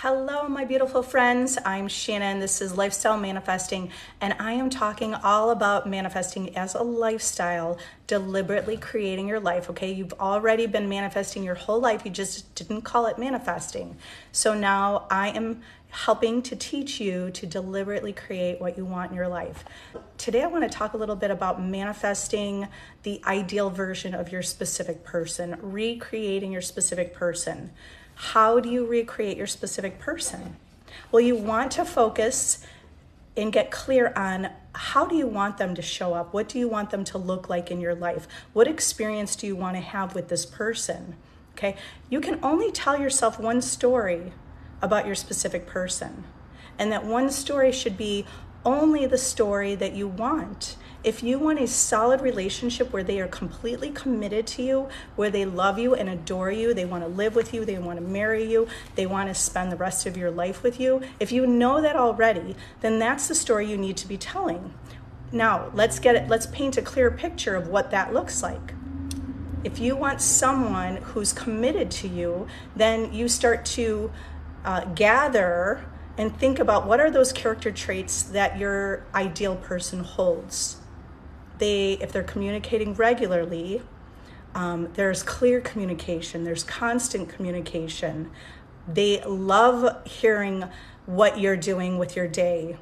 Hello, my beautiful friends. I'm Shannon. This is Lifestyle Manifesting, and I am talking all about manifesting as a lifestyle, deliberately creating your life. Okay, you've already been manifesting your whole life. You just didn't call it manifesting. So now I am helping to teach you to deliberately create what you want in your life. Today I want to talk a little bit about manifesting the ideal version of your specific person, recreating your specific person. How do you recreate your specific person? Well, you want to focus and get clear on how do you want them to show up? What do you want them to look like in your life? What experience do you want to have with this person? Okay, you can only tell yourself one story about your specific person, and that one story should be only the story that you want. If you want a solid relationship where they are completely committed to you, where they love you and adore you, they want to live with you, they want to marry you, they want to spend the rest of your life with you, if you know that already, then that's the story you need to be telling. Now, let's paint a clear picture of what that looks like. If you want someone who's committed to you, then you start to gather and think about what are those character traits that your ideal person holds. If they're communicating regularly, there's clear communication, there's constant communication. They love hearing what you're doing with your day.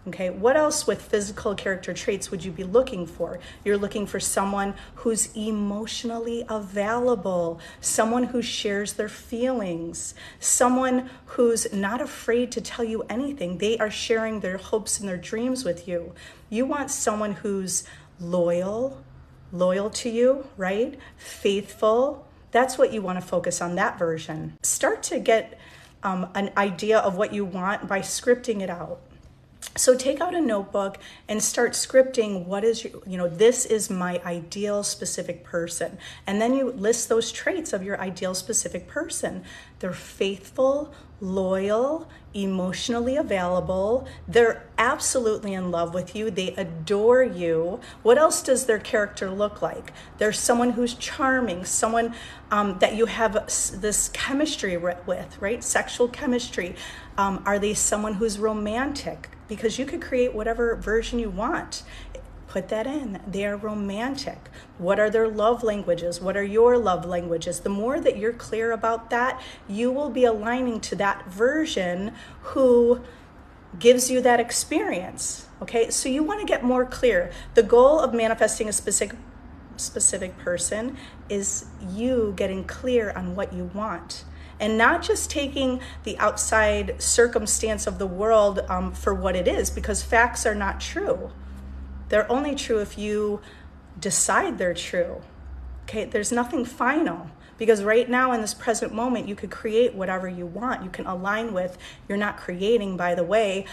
Okay, what else with physical character traits would you be looking for? You're looking for someone who's emotionally available, someone who shares their feelings, someone who's not afraid to tell you anything. They are sharing their hopes and their dreams with you. You want someone who's loyal to you, right? Faithful. That's what you want to focus on, that version. Start to get an idea of what you want by scripting it out. So take out a notebook and start scripting what is, this is my ideal specific person. And then you list those traits of your ideal specific person. They're faithful, loyal, emotionally available. They're absolutely in love with you. They adore you. What else does their character look like? They're someone who's charming, someone that you have this chemistry with, right? Sexual chemistry. Are they someone who's romantic? Because you could create whatever version you want. Put that in. They are romantic. What are their love languages? What are your love languages? The more that you're clear about that, you will be aligning to that version who gives you that experience. Okay, so you want to get more clear. The goal of manifesting a specific person is you getting clear on what you want. And not just taking the outside circumstance of the world for what it is, because facts are not true. They're only true if you decide they're true. Okay, there's nothing final, because right now in this present moment, you could create whatever you want. You can align with, you're not creating, by the way,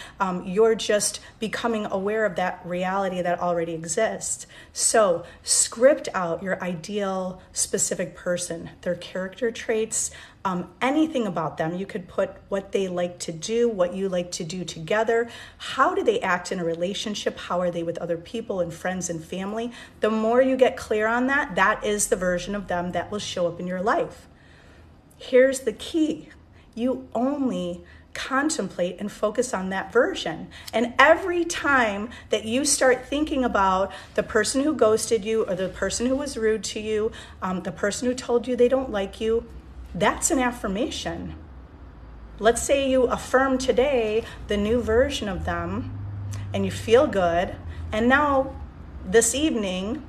you're just becoming aware of that reality that already exists. So script out your ideal specific person, their character traits, anything about them. You could put what they like to do, what you like to do together. How do they act in a relationship? How are they with other people and friends and family? The more you get clear on that, that is the version of them that will show up in your life. Here's the key. You only contemplate and focus on that version. And every time that you start thinking about the person who ghosted you, or the person who was rude to you, the person who told you they don't like you, that's an affirmation. Let's say you affirm today the new version of them and you feel good. And now this evening,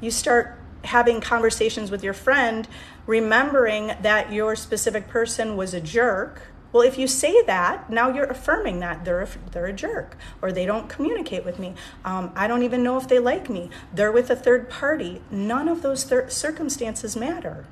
you start having conversations with your friend, remembering that your specific person was a jerk. Well, if you say that, now you're affirming that they're a jerk, or they don't communicate with me. I don't even know if they like me. They're with a third party. None of those circumstances matter.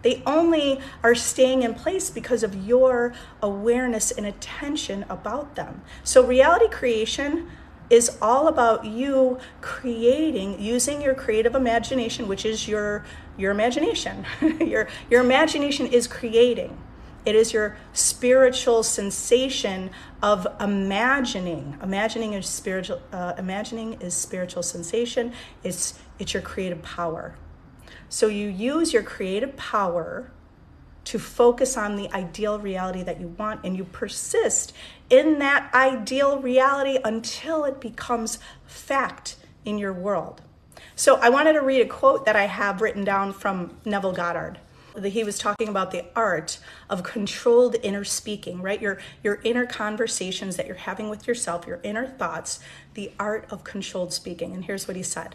They only are staying in place because of your awareness and attention about them. So reality creation is all about you creating, using your creative imagination, which is your imagination. Your imagination is creating. It is your spiritual sensation of imagining. Imagining is spiritual sensation. It's your creative power. So you use your creative power to focus on the ideal reality that you want, and you persist in that ideal reality until it becomes fact in your world. So I wanted to read a quote that I have written down from Neville Goddard. He was talking about the art of controlled inner speaking, right? Your inner conversations that you're having with yourself, your inner thoughts, the art of controlled speaking. And here's what he said.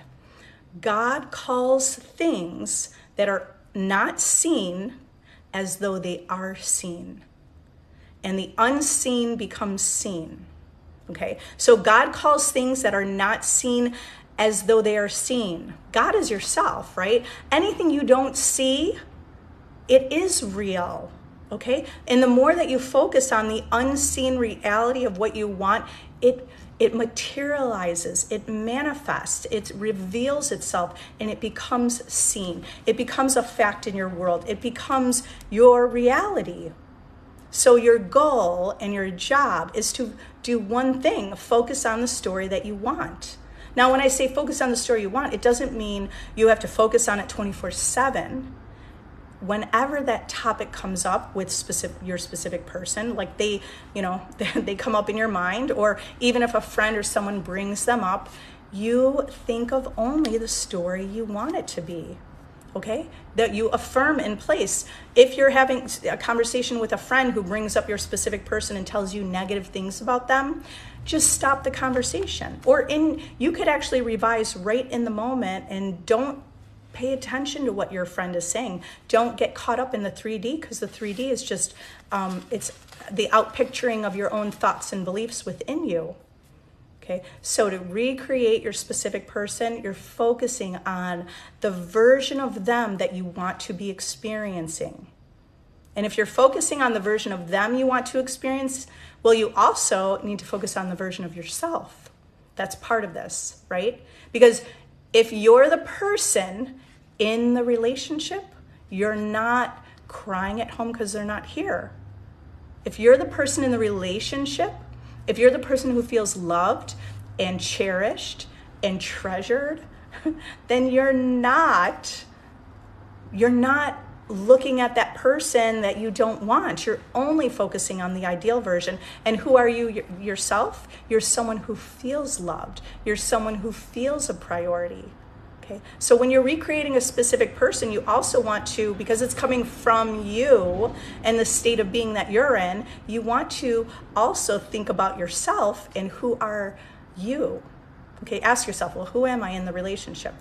God calls things that are not seen as though they are seen, and the unseen becomes seen. Okay, so God calls things that are not seen as though they are seen. God is yourself, right? Anything you don't see, it is real. Okay, and the more that you focus on the unseen reality of what you want, it materializes, it manifests, it reveals itself, and it becomes seen. It becomes a fact in your world. It becomes your reality. So your goal and your job is to do one thing, focus on the story that you want. Now, when I say focus on the story you want, it doesn't mean you have to focus on it 24/7. Whenever that topic comes up with your specific person, like they come up in your mind, or even if a friend or someone brings them up, you think of only the story you want it to be, okay? That you affirm in place. If you're having a conversation with a friend who brings up your specific person and tells you negative things about them, just stop the conversation. You could actually revise right in the moment, and don't pay attention to what your friend is saying. Don't get caught up in the 3D, because the 3D is just, it's the outpicturing of your own thoughts and beliefs within you. Okay, so to recreate your specific person, you're focusing on the version of them that you want to be experiencing. And if you're focusing on the version of them you want to experience, well, you also need to focus on the version of yourself. That's part of this, right? Because if you're the person in the relationship, you're not crying at home because they're not here. If you're the person in the relationship, if you're the person who feels loved and cherished and treasured, then you're not looking at that person that you don't want. You're only focusing on the ideal version. And who are you yourself? You're someone who feels loved. You're someone who feels a priority. Okay, so when you're recreating a specific person, you also want to, because it's coming from you and the state of being that you're in, you want to also think about yourself and who are you. Okay, ask yourself, well, who am I in the relationship?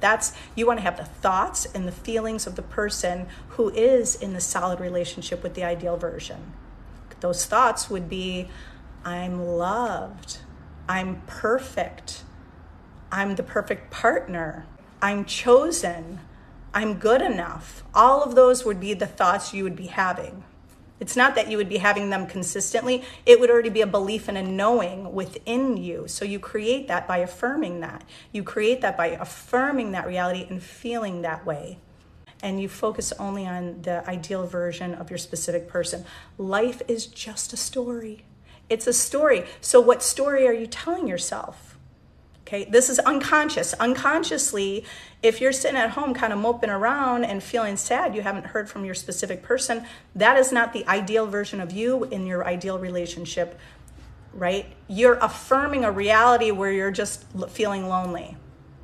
You want to have the thoughts and the feelings of the person who is in the solid relationship with the ideal version. Those thoughts would be, I'm loved, I'm perfect, I'm the perfect partner, I'm chosen, I'm good enough. All of those would be the thoughts you would be having. It's not that you would be having them consistently. It would already be a belief and a knowing within you. So you create that by affirming that. You create that by affirming that reality and feeling that way. And you focus only on the ideal version of your specific person. Life is just a story. It's a story. So what story are you telling yourself? Okay, this is unconscious. Unconsciously, if you're sitting at home kind of moping around and feeling sad, you haven't heard from your specific person, that is not the ideal version of you in your ideal relationship, right? You're affirming a reality where you're just feeling lonely.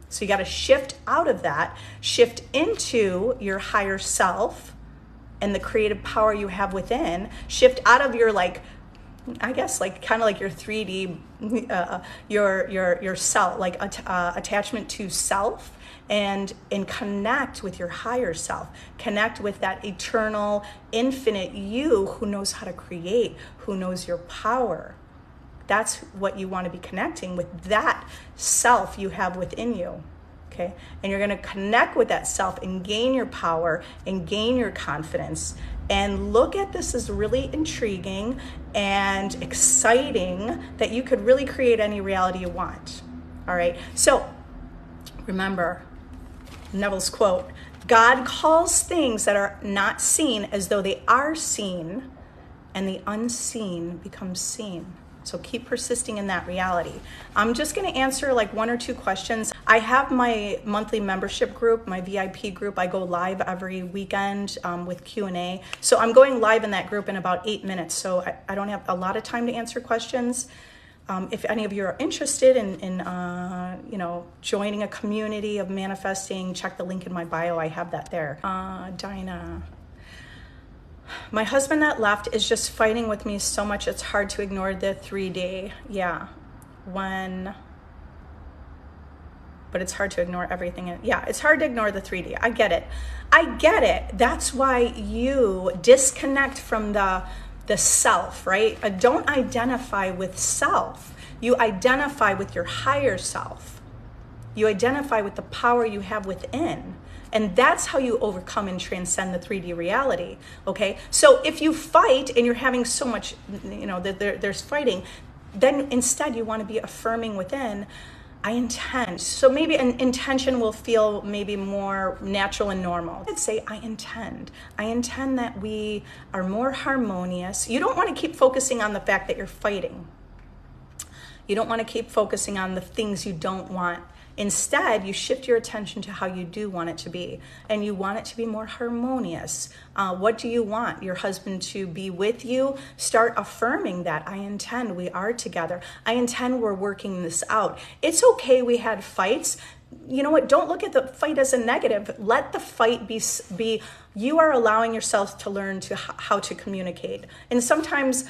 So you got to shift out of that, shift into your higher self and the creative power you have within, shift out of your kind of like your 3D, your self, like attachment to self, and connect with your higher self. Connect with that eternal, infinite you who knows how to create, who knows your power. That's what you want to be connecting with, that self you have within you. Okay, and you're going to connect with that self and gain your power and gain your confidence. And look at this as really intriguing and exciting that you could really create any reality you want. All right, so remember Neville's quote, God calls things that are not seen as though they are seen, and the unseen becomes seen. So keep persisting in that reality. I'm just going to answer like 1 or 2 questions. I have my monthly membership group, my VIP group. I go live every weekend with Q&A. So I'm going live in that group in about 8 minutes. So I don't have a lot of time to answer questions. If any of you are interested in joining a community of manifesting, check the link in my bio. I have that there. Dinah. My husband that left is just fighting with me so much it's hard to ignore the 3D. Yeah. But it's hard to ignore everything. Yeah, it's hard to ignore the 3D. I get it. That's why you disconnect from the self, right? Don't identify with self. You identify with your higher self. You identify with the power you have within. And that's how you overcome and transcend the 3D reality, okay? So if you fight and you're having so much, there's fighting, then instead you want to be affirming within, I intend. So maybe an intention will feel maybe more natural and normal. I'd say I intend that we are more harmonious. You don't want to keep focusing on the fact that you're fighting. You don't want to keep focusing on the things you don't want. Instead, you shift your attention to how you do want it to be, and you want it to be more harmonious. What do you want? Your husband to be with you? Start affirming that. I intend we are together. I intend we're working this out. It's okay we had fights. You know what? Don't look at the fight as a negative. Let the fight be you are allowing yourself to learn to how to communicate. And sometimes,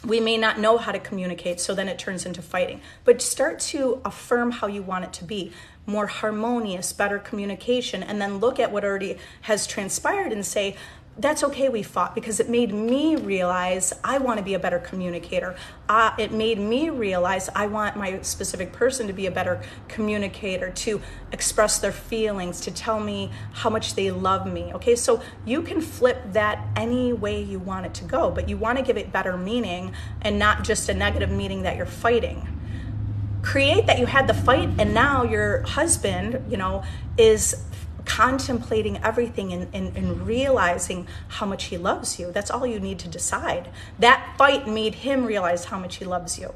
we may not know how to communicate, so then it turns into fighting. But start to affirm how you want it to be. More harmonious, better communication, and then look at what already has transpired and say, that's okay we fought because it made me realize I want to be a better communicator. It made me realize I want my specific person to be a better communicator, to express their feelings, to tell me how much they love me. Okay, so you can flip that any way you want it to go, but you want to give it better meaning and not just a negative meaning that you're fighting. Create that you had the fight and now your husband, is contemplating everything and realizing how much he loves you. That's all you need to decide. That fight made him realize how much he loves you.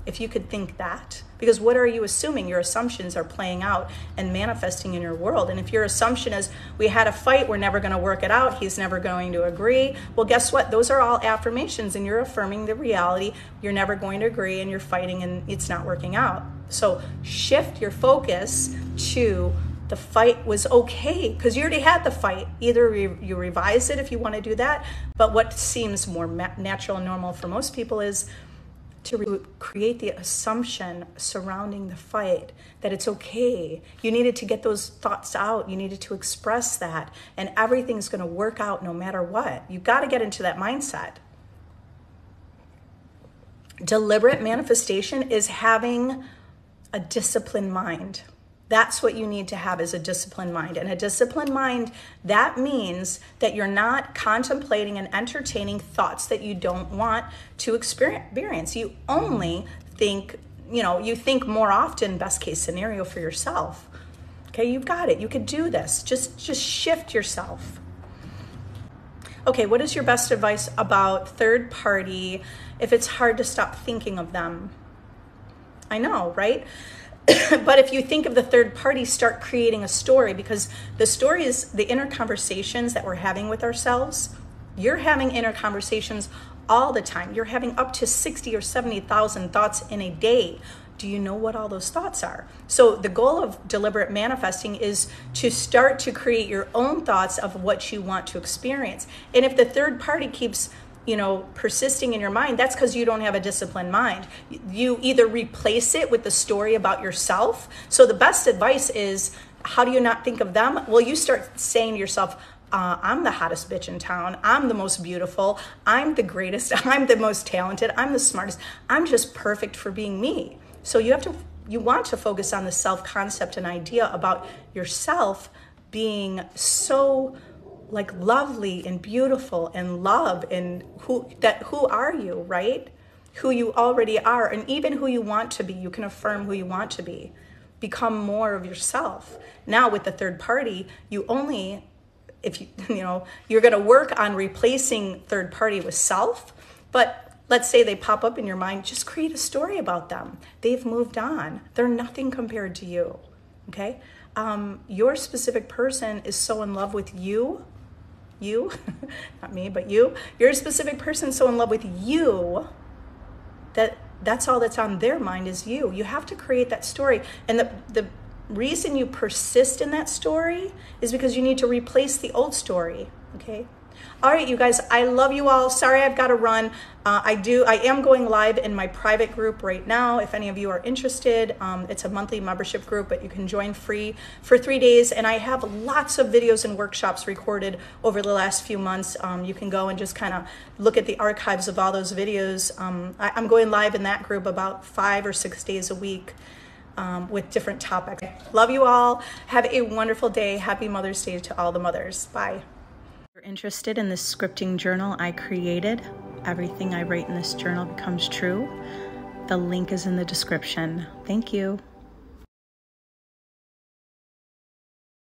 If you could think that. Because what are you assuming? Your assumptions are playing out and manifesting in your world. And if your assumption is, we had a fight, we're never going to work it out, he's never going to agree, well, guess what? Those are all affirmations and you're affirming the reality. You're never going to agree and you're fighting and it's not working out. So shift your focus to the fight was okay because you already had the fight. Either you revise it if you want to do that, but what seems more natural and normal for most people is to create the assumption surrounding the fight that it's okay. You needed to get those thoughts out. You needed to express that, and everything's going to work out no matter what. You got to get into that mindset. Deliberate manifestation is having a disciplined mind. That's what you need to have, is a disciplined mind. And a disciplined mind, that means that you're not contemplating and entertaining thoughts that you don't want to experience. You only think, you think more often, best case scenario for yourself. Okay, you've got it. You could do this. Just shift yourself. Okay, what is your best advice about third party if it's hard to stop thinking of them? I know, right? But if you think of the third party, start creating a story, because the story is the inner conversations that we're having with ourselves. You're having inner conversations all the time. You're having up to 60 or 70,000 thoughts in a day. Do you know what all those thoughts are? So the goal of deliberate manifesting is to start to create your own thoughts of what you want to experience. And if the third party keeps persisting in your mind, that's because you don't have a disciplined mind. You either replace it with the story about yourself. So the best advice is, how do you not think of them? Well, you start saying to yourself, I'm the hottest bitch in town. I'm the most beautiful. I'm the greatest. I'm the most talented. I'm the smartest. I'm just perfect for being me. So you want to focus on the self-concept and idea about yourself being so lovely and beautiful and love, and who are you, right? Who you already are, and even who you want to be. You can affirm who you want to be. Become more of yourself. Now with the third party, you're going to work on replacing third party with self, but let's say they pop up in your mind, just create a story about them. They've moved on. They're nothing compared to you, okay? Your specific person is so in love with you, not me, but you. Your specific person is so in love with you that that's all that's on their mind is you. You have to create that story. And the reason you persist in that story is because you need to replace the old story, okay? All right, you guys, I love you all. Sorry, I've got to run. I am going live in my private group right now. If any of you are interested, it's a monthly membership group, but you can join free for 3 days. And I have lots of videos and workshops recorded over the last few months. You can go and just kind of look at the archives of all those videos. I'm going live in that group about 5 or 6 days a week. With different topics. Love you all. Have a wonderful day. Happy Mother's Day to all the mothers. Bye. If you're interested in this scripting journal I created, everything I write in this journal becomes true. The link is in the description. Thank you.